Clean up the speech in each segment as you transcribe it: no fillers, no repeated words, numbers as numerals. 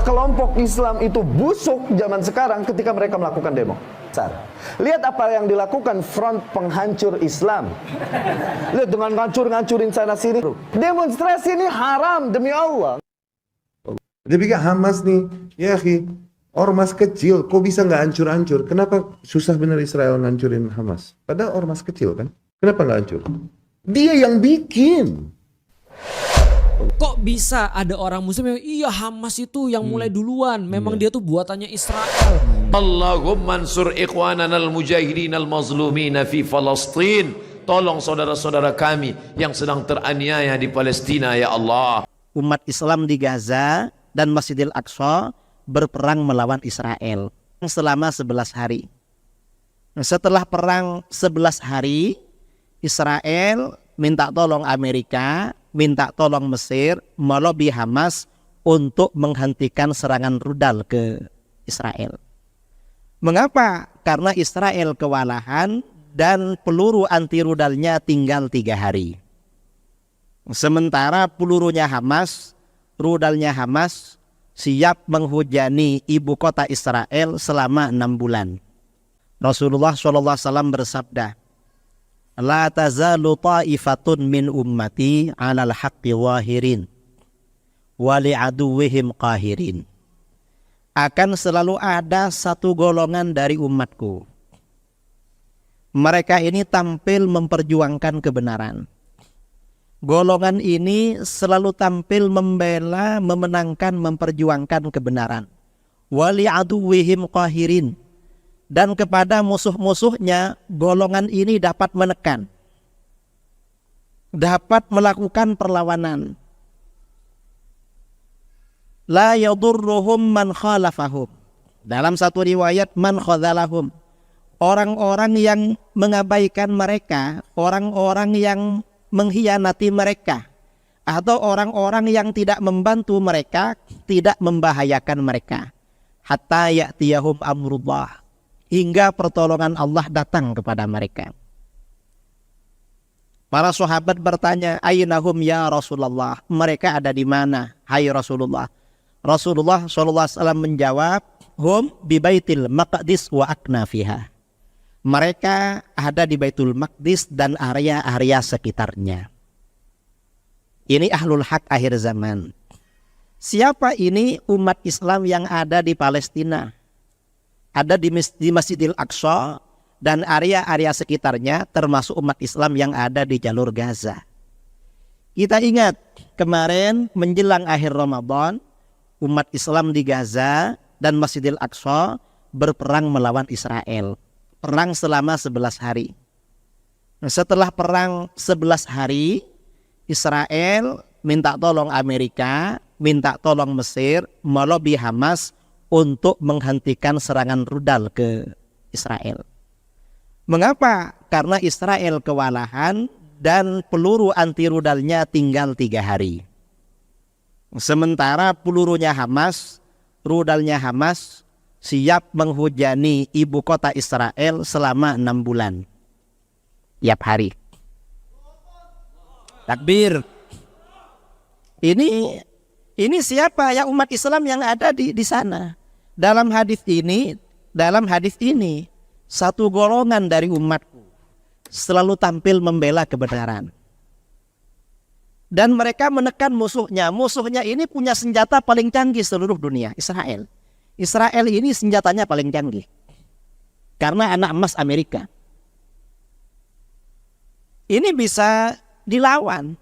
kelompok Islam itu busuk zaman sekarang ketika mereka melakukan demo. Lihat apa yang dilakukan front penghancur Islam. Lihat dengan ngancur-ngancurin sana sini. Demonstrasi ini haram demi Allah. Dia pikir Hamas nih, ya akhi, ormas kecil, kok bisa nggak hancur-hancur? Kenapa susah benar Israel ngancurin Hamas? Padahal ormas kecil kan? Kenapa nggak hancur? Dia yang bikin. Kok bisa ada orang muslim yang iya Hamas itu yang mulai duluan, memang dia tuh buatannya Israel. Allahumma ansur ikhwanana al-mujahidin al-mazlumina fi Palestin. Tolong saudara-saudara kami yang sedang teraniaya di Palestina ya Allah. Umat Islam di Gaza dan Masjidil Aqsa berperang melawan Israel selama 11 hari. Setelah perang 11 hari, Israel minta tolong Amerika, minta tolong Mesir, melobi Hamas untuk menghentikan serangan rudal ke Israel. Mengapa? Karena Israel kewalahan dan peluru anti rudalnya tinggal 3 hari. Sementara pelurunya Hamas, rudalnya Hamas siap menghujani ibu kota Israel selama 6 bulan. Rasulullah SAW bersabda, La tazalu ta'ifatun min ummati 'alal haqqi wahirin wa li'aduwihim qahirin. Akan selalu ada satu golongan dari umatku. Mereka ini tampil memperjuangkan kebenaran. Golongan ini selalu tampil membela, memenangkan, memperjuangkan kebenaran. Wa li'aduwihim qahirin. Dan kepada musuh-musuhnya golongan ini dapat menekan, dapat melakukan perlawanan. La yadurruhum man khalafahum. Dalam satu riwayat man khadzalahum. Orang-orang yang mengabaikan mereka, orang-orang yang mengkhianati mereka, atau orang-orang yang tidak membantu mereka, tidak membahayakan mereka. Hatta ya'tiyahum amrullah. Hingga pertolongan Allah datang kepada mereka. Para sahabat bertanya, Aynahum ya Rasulullah? Mereka ada di mana, hai Rasulullah? Rasulullah SAW menjawab, Hum bi Baitil Maqdis wa aknafiha. Mereka ada di Baitul Maqdis dan area-area sekitarnya. Ini ahlul haq akhir zaman. Siapa ini? Umat Islam yang ada di Palestina, ada di Masjidil Aqsa dan area-area sekitarnya, termasuk umat Islam yang ada di jalur Gaza. Kita ingat kemarin menjelang akhir Ramadan, umat Islam di Gaza dan Masjidil Aqsa berperang melawan Israel. Perang selama 11 hari. Setelah perang 11 hari, Israel minta tolong Amerika, minta tolong Mesir, melobi Hamas untuk menghentikan serangan rudal ke Israel. Mengapa? Karena Israel kewalahan dan peluru anti rudalnya tinggal 3 hari. Sementara pelurunya Hamas, rudalnya Hamas siap menghujani ibu kota Israel selama 6 bulan. Tiap hari. Takbir. Ini siapa ya umat Islam yang ada di sana? Dalam hadis ini satu golongan dari umatku selalu tampil membela kebenaran. Dan mereka menekan musuhnya. Musuhnya ini punya senjata paling canggih seluruh dunia, Israel. Israel ini senjatanya paling canggih. Karena anak emas Amerika. Ini bisa dilawan.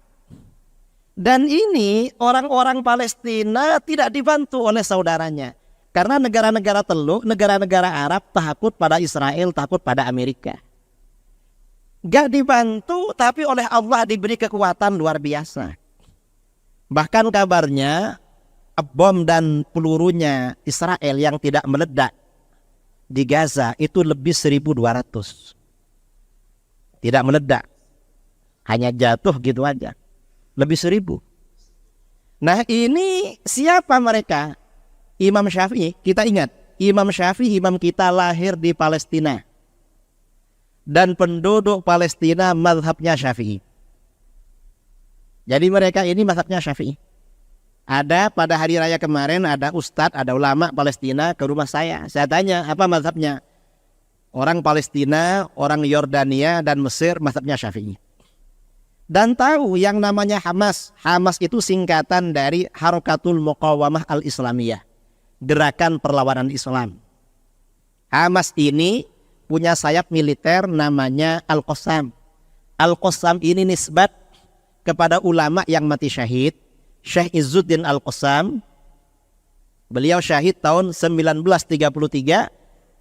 Dan ini orang-orang Palestina tidak dibantu oleh saudaranya. Karena negara-negara Teluk, negara-negara Arab takut pada Israel, takut pada Amerika. Gak dibantu, tapi oleh Allah diberi kekuatan luar biasa. Bahkan kabarnya bom dan pelurunya Israel yang tidak meledak di Gaza itu lebih 1.200. Tidak meledak, hanya jatuh gitu aja. Lebih 1.000. Nah ini siapa mereka? Imam Syafi'i. Kita ingat, Imam Syafi'i, imam kita lahir di Palestina. Dan penduduk Palestina mazhabnya Syafi'i. Jadi mereka ini mazhabnya Syafi'i. Ada pada hari raya kemarin ada ustadz, ada ulama Palestina ke rumah saya. Saya tanya apa mazhabnya? Orang Palestina, orang Yordania dan Mesir mazhabnya Syafi'i. Dan tahu yang namanya Hamas. Hamas itu singkatan dari Harakatul Muqawamah Al-Islamiyah, gerakan perlawanan Islam. Hamas ini punya sayap militer namanya Al-Qassam. Al-Qassam ini nisbat kepada ulama yang mati syahid, Syekh Izzuddin Al-Qassam. Beliau syahid tahun 1933.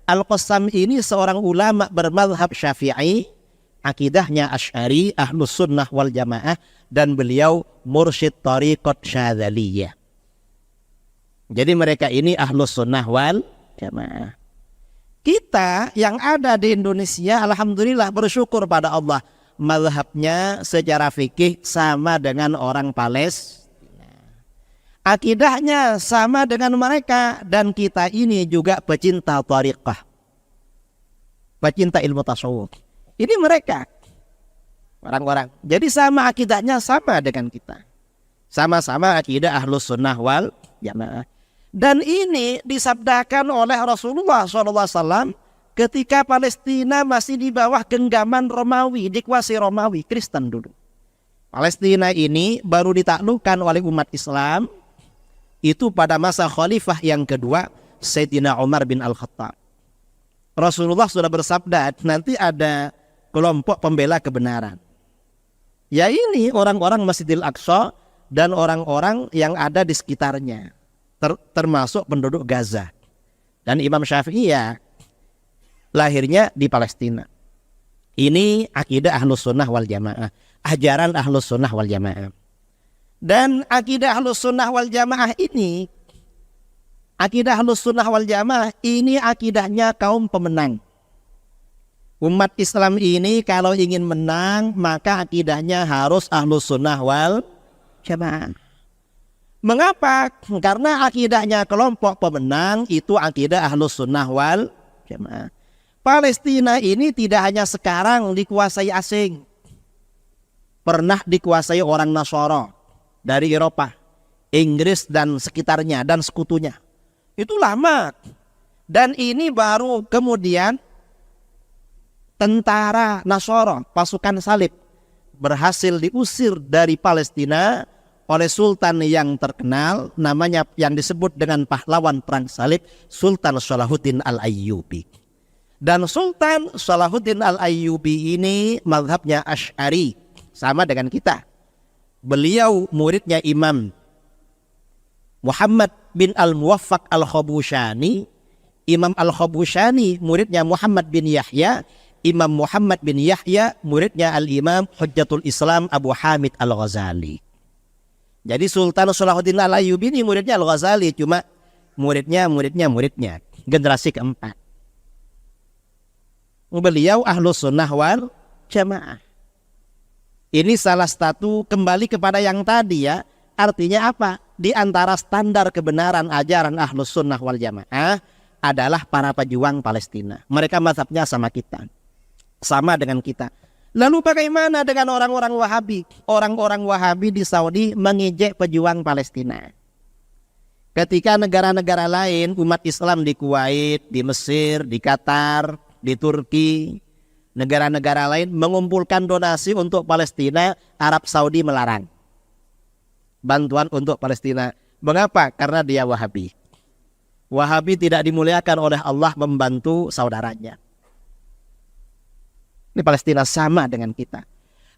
Al-Qassam ini seorang ulama bermadhab Syafi'i, akidahnya Asy'ari, Ahlus Sunnah wal Jamaah, dan beliau mursyid Thariqat Syadzaliyah. Jadi mereka ini Ahlus Sunnah wal Jamaah. Kita yang ada di Indonesia alhamdulillah bersyukur pada Allah, mazhabnya secara fikih sama dengan orang Palestina. Akidahnya sama dengan mereka, dan kita ini juga pecinta thariqah, pecinta ilmu tasawuf. Ini mereka orang-orang. Jadi sama akidahnya sama dengan kita. Sama-sama akidah Ahlus Sunnah wal Jamaah. Dan ini disabdakan oleh Rasulullah SAW ketika Palestina masih di bawah genggaman Romawi, dikuasai Romawi, Kristen dulu. Palestina ini baru ditaklukkan oleh umat Islam itu pada masa khalifah yang kedua, Sayyidina Umar bin Al-Khattab. Rasulullah sudah bersabda, nanti ada kelompok pembela kebenaran. Ya ini orang-orang Masjidil Aqsa dan orang-orang yang ada di sekitarnya, termasuk penduduk Gaza. Dan Imam Syafi'i ya lahirnya di Palestina. Ini akidah Ahlus Sunnah wal Jamaah, ajaran Ahlus Sunnah wal Jamaah. Dan akidah Ahlus Sunnah wal Jamaah ini, akidah Ahlus Sunnah wal Jamaah ini akidahnya kaum pemenang. Umat Islam ini kalau ingin menang maka akidahnya harus Ahlus Sunnah wal Jamaah. Mengapa? Karena akidahnya kelompok pemenang itu akidah Ahlus Sunnah wal Jamaah. Palestina ini tidak hanya sekarang dikuasai asing, pernah dikuasai orang Nasara dari Eropa, Inggris dan sekitarnya dan sekutunya. Itu lama. Dan ini baru kemudian tentara Nasara, pasukan salib, berhasil diusir dari Palestina oleh sultan yang terkenal, namanya yang disebut dengan pahlawan perang salib, Sultan Salahuddin Al-Ayyubi. Dan Sultan Salahuddin Al-Ayyubi ini mazhabnya Asy'ari, sama dengan kita. Beliau muridnya Imam Muhammad bin Al-Muwaffaq Al-Khabushani. Imam Al-Khabushani muridnya Muhammad bin Yahya. Imam Muhammad bin Yahya muridnya Al-Imam Hujjatul Islam Abu Hamid Al-Ghazali. Jadi Sultan Salahuddin Al-Ayyubi ini muridnya Al-Ghazali, cuma muridnya generasi keempat. Beliau Ahlus Sunnah wal Jamaah. Ini salah satu kembali kepada yang tadi ya. Artinya apa? Di antara standar kebenaran ajaran Ahlus Sunnah wal Jamaah adalah para pejuang Palestina. Mereka mazhabnya sama kita, sama dengan kita. Lalu bagaimana dengan orang-orang Wahabi? Orang-orang Wahabi di Saudi mengejek pejuang Palestina. Ketika negara-negara lain, umat Islam di Kuwait, di Mesir, di Qatar, di Turki, negara-negara lain mengumpulkan donasi untuk Palestina, Arab Saudi melarang bantuan untuk Palestina. Mengapa? Karena dia Wahabi. Wahabi tidak dimuliakan oleh Allah membantu saudaranya. Ini Palestina sama dengan kita.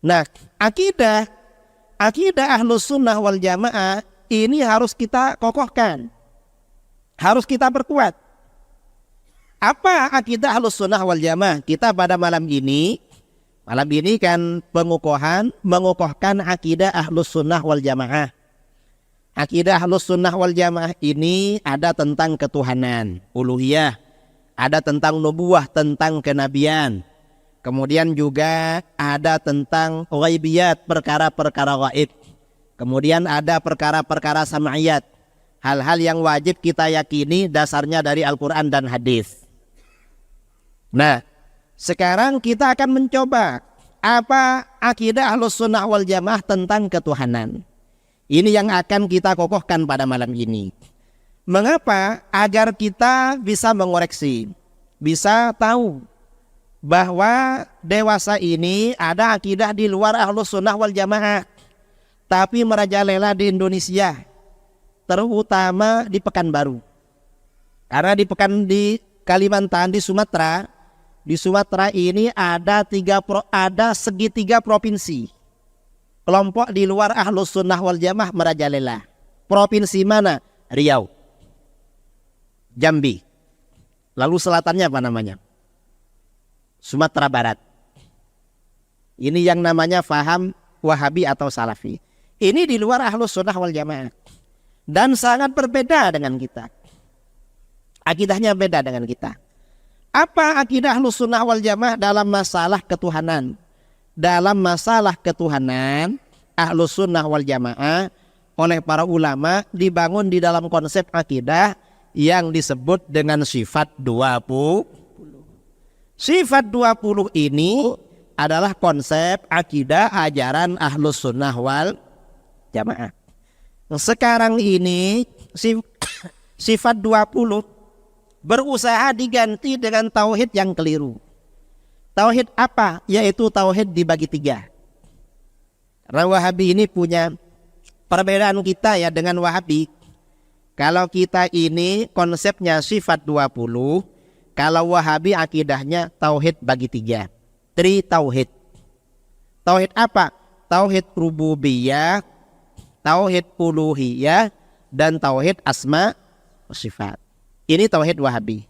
Nah, akidah Ahlus Sunnah wal Jamaah ini harus kita kokohkan, harus kita perkuat. Apa akidah Ahlus Sunnah wal Jamaah? Kita pada malam ini kan mengukuhkan akidah Ahlus Sunnah wal Jamaah. Akidah Ahlus Sunnah wal Jamaah ini ada tentang ketuhanan, uluhiyah, ada tentang nubuwah, tentang kenabian. Kemudian juga ada tentang ghaibiyat, perkara-perkara gaib. Kemudian ada perkara-perkara sam'iyat, hal-hal yang wajib kita yakini dasarnya dari Al-Quran dan hadis. Nah, sekarang kita akan mencoba apa akidah Ahlus Sunnah wal Jamaah tentang ketuhanan. Ini yang akan kita kokohkan pada malam ini. Mengapa? Agar kita bisa mengoreksi, bisa tahu bahwa dewasa ini ada akidah di luar Ahlus Sunnah wal Jamaah, tapi merajalela di Indonesia, terutama di Pekanbaru. Karena di Kalimantan, di Sumatera ini ada segitiga provinsi. Kelompok di luar Ahlus Sunnah wal Jamaah merajalela. Provinsi mana? Riau, Jambi. Lalu selatannya apa namanya? Sumatera Barat. Ini yang namanya faham Wahabi atau Salafi. Ini di luar Ahlus Sunnah wal Jamaah. Dan sangat berbeda dengan kita. Akidahnya beda dengan kita. Apa akidah Ahlus Sunnah wal Jamaah dalam masalah ketuhanan? Dalam masalah ketuhanan, Ahlus Sunnah wal Jamaah oleh para ulama dibangun di dalam konsep akidah yang disebut dengan sifat 20. Sifat 20 ini adalah konsep akidah ajaran Ahlus Sunnah wal Jamaah. Sekarang ini sifat 20 berusaha diganti dengan tauhid yang keliru. Tauhid apa? Yaitu tauhid dibagi 3. Karena Wahabi ini punya perbedaan kita ya dengan Wahabi. Kalau kita ini konsepnya sifat 20, kalau Wahabi akidahnya tauhid bagi 3. Tauhid. Tauhid apa? Tauhid rububiyah, tauhid uluhiyah, dan tauhid asma wa sifat. Ini tauhid Wahabi.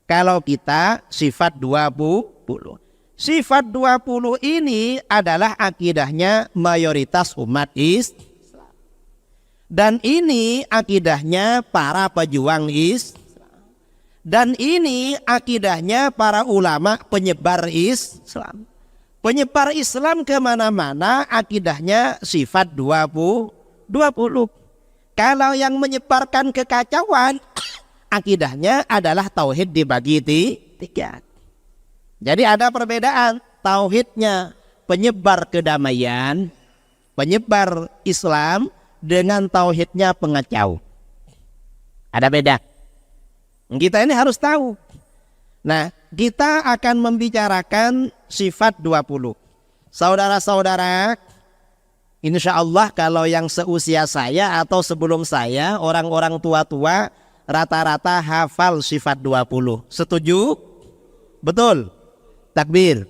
Kalau kita sifat 20. Sifat 20 ini adalah akidahnya mayoritas umat Islam. Dan ini akidahnya para pejuang Islam. Dan ini akidahnya para ulama penyebar Islam. Penyebar Islam kemana-mana akidahnya sifat 20. Kalau yang menyebarkan kekacauan, akidahnya adalah tauhid dibagi 3. Jadi ada perbedaan. Tauhidnya penyebar kedamaian, penyebar Islam, dengan tauhidnya pengacau. Ada beda. Kita ini harus tahu. Nah, kita akan membicarakan sifat 20. Saudara-saudara, insya Allah kalau yang seusia saya atau sebelum saya, orang-orang tua-tua rata-rata hafal sifat 20. Setuju? Betul? Takbir.